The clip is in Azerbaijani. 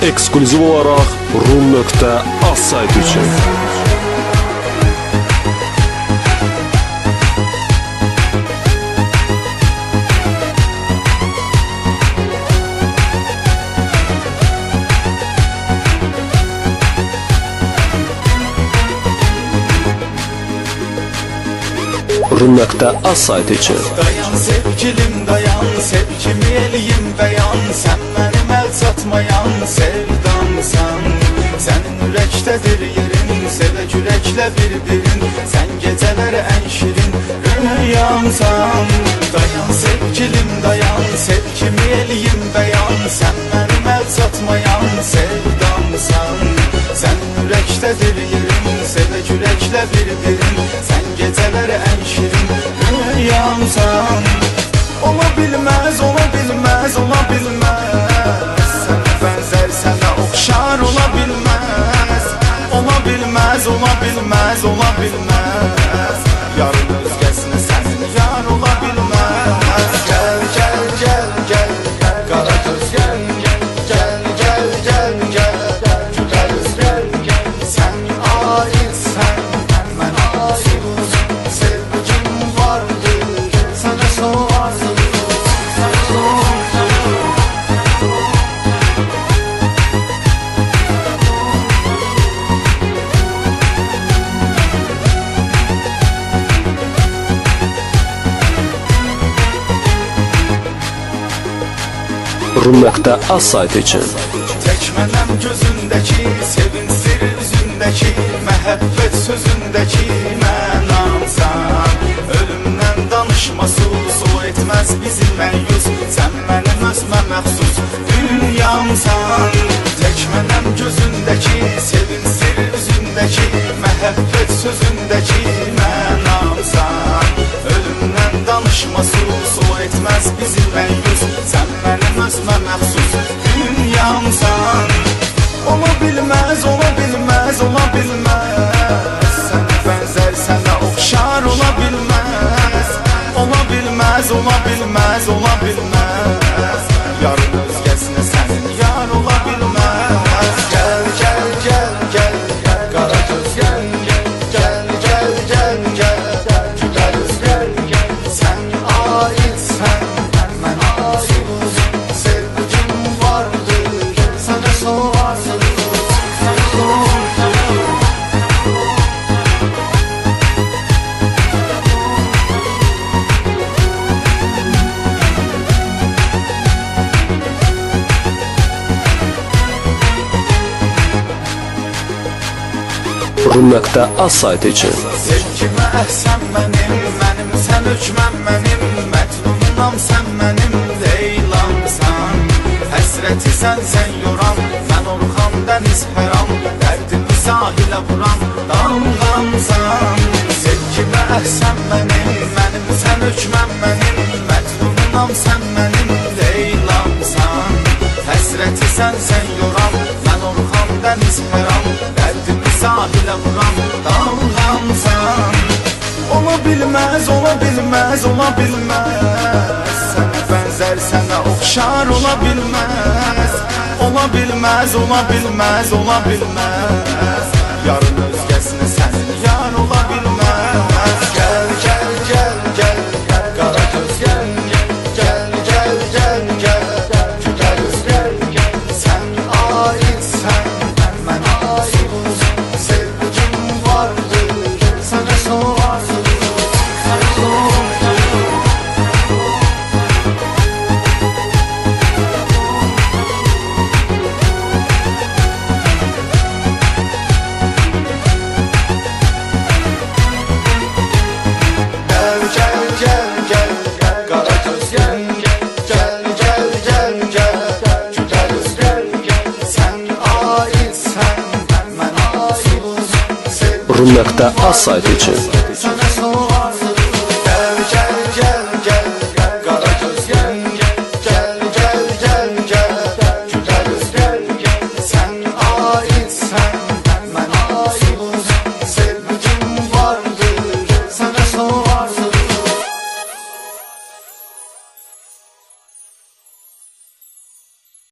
Eksklüziv olaraq rum.az saytı üçün. Rum.az saytı için. Dayan sevgilim dayan, sevgimi eliyim beyan. Sen benim el satmayan sevdamsan. Senin yürektedir yerin, sevek yürekle birbirin. Sen geceleri en şirin rüyamsan. Dayan sevgilim dayan, sevgimi eliyim beyan. Sen benim el satmayan sevdamsan. Senin yürektedir yerin, sevek yürekle birbirin. Sen geceleri en şirin rüyamsan. Ola bilmez, ola bilmez, ola bilmez. Sana benzer, sana okşar ola bilmez. Ola bilmez, ola bilmez, ola bilmez. Yarın özgesine senin yar ola bilmez. Gel, gel, gel, gel, kara göz gel. Gel, gel, gel, gel, güzel göz gel. Sen aitsen, ben aitim. Sevgim vardır, sana soğarsın. Rum.az saytı için. Çekmenem gözündeki, sevinsir üzündeki, mehabbet sözündeki mənamsan. Ölümden danışmasız, o etmez bizi məyus. Sen benim özme məxsus dünyamsan. Çekmenem gözündeki, sevinsir üzündeki, mehabbet sözündeki mənamsan. Ölümden danışmasız, o etmez bizi məyus. Sen benim özme məxsus dünyamsan. Ola bilmez, ola bilmez, ola bilmez. Sana benzer, sana okşar ola bilmez. Ola bilmez, ola bilmez, ola bilmez. Yarın özgesine senin yar ola bilmez. Gel, gel, gel, gel, kara göz gel. Gel, gel, gel, gel, güzel göz gel. Sen aitsen, ben aitim. Sevgim vardır, sana soğarsın. Rum.az saytı için. Sevgime əhsən mənim, mənim sən hökmən mənim. Mətnunam sən mənim, Leylamsan. Həsrəti sən yoran, mən Orxan dəniz həram. Dərdimi sahilə vuran dalğamsan. Sevgime əhsən mənim, mənim sən hökmən mənim. Mətnunam sən mənim, Leylamsan. Həsrəti sən yoran, mən Orxan dəniz həram. Dərdimi sahilə vuran dalğamsan. Ola bilmez, ola bilmez, ola bilmez. Sana benzer, sana okşar ola bilmez. Ola bilmez, ola bilmez, ola bilmez. Yarın özgesine senin yar ola bilmez. Gel, gel, gel, gel, kara göz gel. Gel, gel, gel, gel, güzel göz gel. Sen aitsen, ben aitim. Sevgim vardır, sana soğarsın. Gel, gel, gel, gel, kara göz gel. Gel, gel, gel, gel, güzel göz gel. Sen aitsen, ben aitim. Rum.az saytı için. Sana